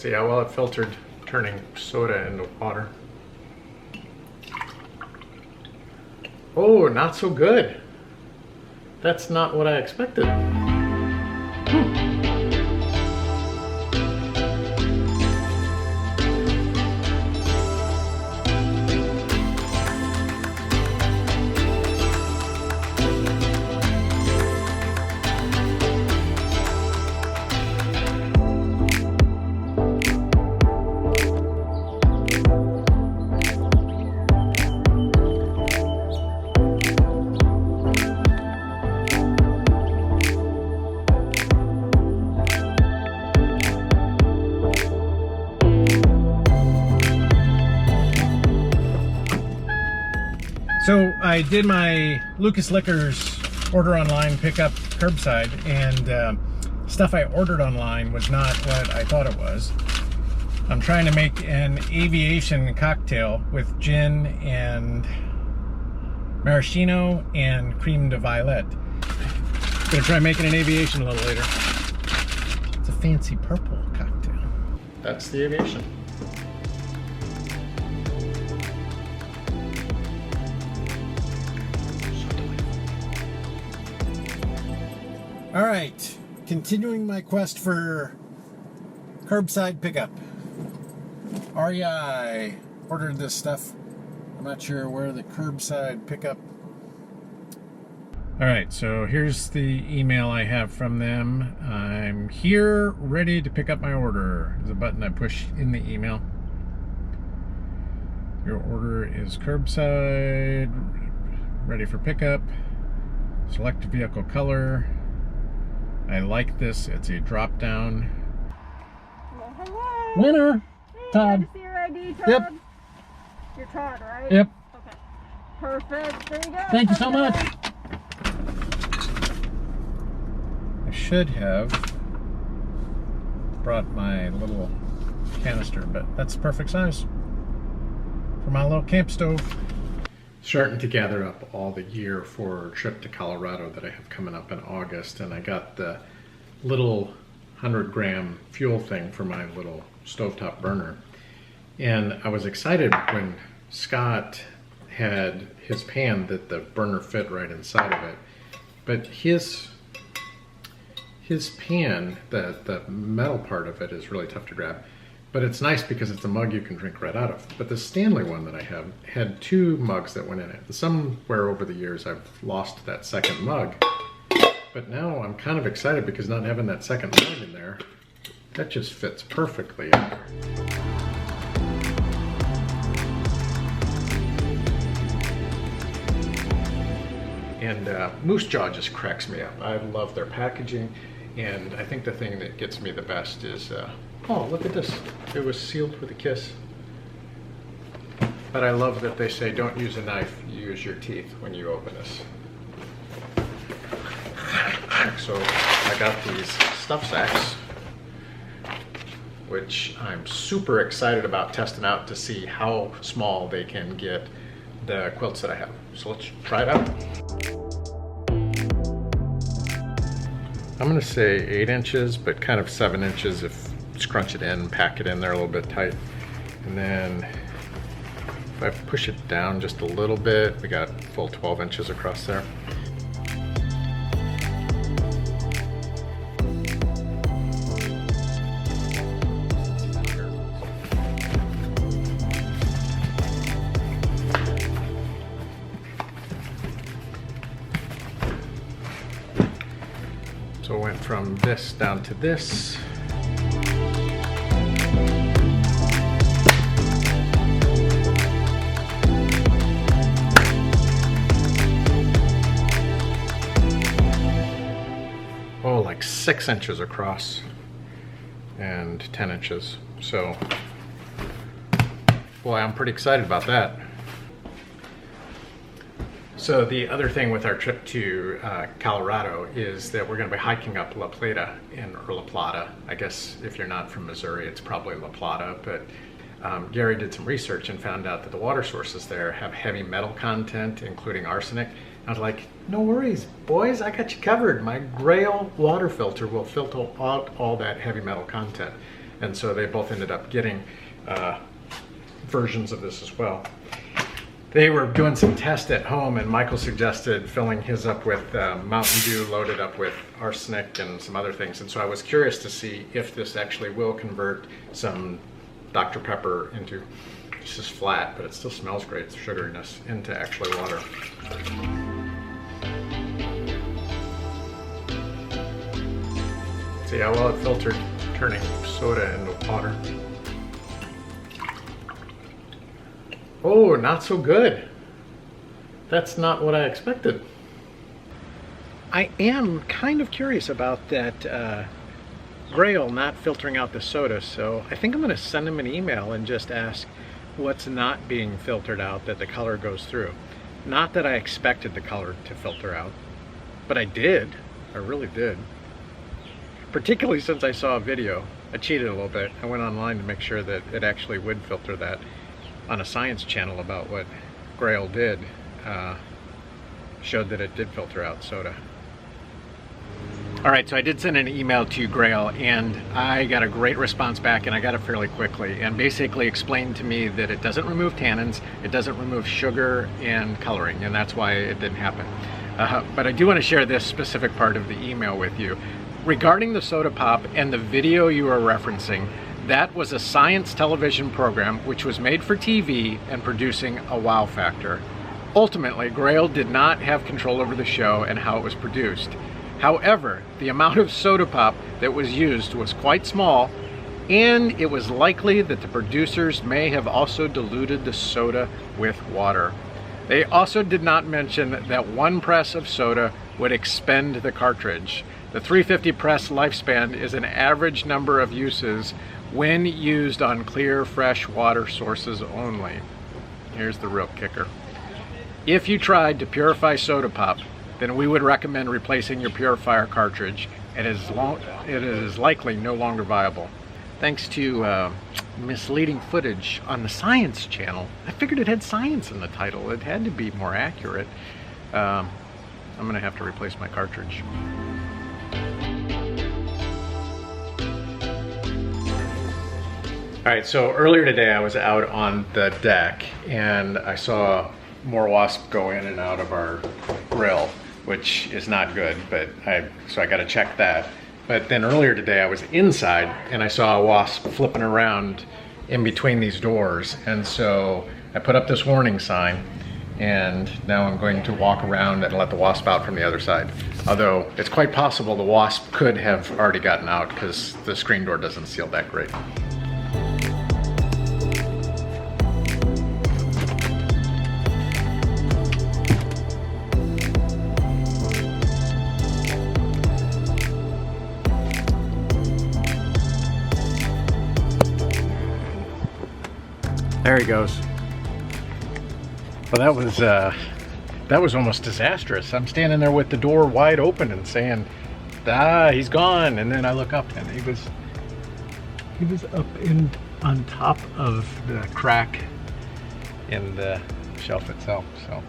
See how well it filtered, turning soda into water. Oh, not so good. That's not what I expected. So I did my Lucas Liquors order online, pick up curbside, and stuff I ordered online was not what I thought it was. I'm trying to make an aviation cocktail with gin and maraschino and creme de violet. Gonna try making an aviation a little later. It's a fancy purple cocktail. That's the aviation. All right, continuing my quest for curbside pickup. REI ordered this stuff. I'm not sure where the curbside pickup. All right, so here's the email I have from them. I'm here, ready to pick up my order. There's a button I push in the email. Your order is curbside, ready for pickup. Select vehicle color. I like this. It's a drop down. Hello, hello. Winner. Hey, Todd. Can I see your ID, Todd? Yep. You're Todd, right? Yep. Okay. Perfect. There you go. Thank you so much. I should have brought my little canister, but that's the perfect size for my little camp stove. Starting to gather up all the gear for a trip to Colorado that I have coming up in August, and I got the little 100-gram fuel thing for my little stovetop burner. And I was excited when Scott had his pan that the burner fit right inside of it. But his pan, the metal part of it is really tough to grab. But it's nice because it's a mug you can drink right out of. But the Stanley one that I have had 2 mugs that went in it. Somewhere over the years I've lost that second mug. But now I'm kind of excited because not having that second mug in there, that just fits perfectly in there. And Moose Jaw just cracks me up. I love their packaging, and I think the thing that gets me the best is oh, look at this. It was sealed with a kiss. But I love that they say don't use a knife, use your teeth when you open this. So I got these stuff sacks, which I'm super excited about testing out to see how small they can get the quilts that I have. So let's try it out. I'm gonna say 8 inches, but kind of 7 inches if scrunch it in, pack it in there a little bit tight. And then if I push it down just a little bit, we got full 12 inches across there. So it went from this down to this. Oh, like 6 inches across and 10 inches. So, boy, I'm pretty excited about that. So the other thing with our trip to Colorado is that we're going to be hiking up La Plata, or La Plata. I guess if you're not from Missouri, it's probably La Plata, but Gary did some research and found out that the water sources there have heavy metal content, including arsenic. I was like, no worries, boys, I got you covered. My Grayl water filter will filter out all that heavy metal content. and so they both ended up getting versions of this as well. They were doing some tests at home, and Michael suggested filling his up with Mountain Dew loaded up with arsenic and some other things. And so I was curious to see if this actually will convert some Dr. Pepper into, it's just flat, but it still smells great, it's sugariness, into actually water. See how well it filtered, turning soda into water. Oh, not so good. That's not what I expected. I am kind of curious about that Grayl not filtering out the soda, so I think I'm gonna send him an email and just ask what's not being filtered out that the color goes through. Not that I expected the color to filter out, but I did. I really did. Particularly since I saw a video. I cheated a little bit. I went online to make sure that it actually would filter that. On a science channel about what Grayl did, showed that it did filter out soda. Alright, so I did send an email to Grayl, and I got a great response back, and I got it fairly quickly, and basically explained to me that it doesn't remove tannins, it doesn't remove sugar and coloring, and that's why it didn't happen. But I do want to share this specific part of the email with you. Regarding the soda pop and the video you are referencing, that was a science television program which was made for TV and producing a wow factor. Ultimately, Grayl did not have control over the show and how it was produced. However, the amount of soda pop that was used was quite small, and it was likely that the producers may have also diluted the soda with water. They also did not mention that one press of soda would expend the cartridge. The 350 press lifespan is an average number of uses when used on clear, fresh water sources only. Here's the real kicker. If you tried to purify soda pop, then we would recommend replacing your purifier cartridge. It is likely no longer viable. Thanks to misleading footage on the Science Channel, I figured it had science in the title. It had to be more accurate. I'm gonna have to replace my cartridge. All right, so earlier today I was out on the deck and I saw more wasps go in and out of our grill, which is not good, but so I gotta check that. But then earlier today I was inside and I saw a wasp flipping around in between these doors. And so I put up this warning sign, and now I'm going to walk around and let the wasp out from the other side. Although it's quite possible the wasp could have already gotten out because the screen door doesn't seal that great. There he goes. Well, that was almost disastrous. I'm standing there with the door wide open and saying, he's gone. And then I look up and he was up on top of the crack in the shelf itself. So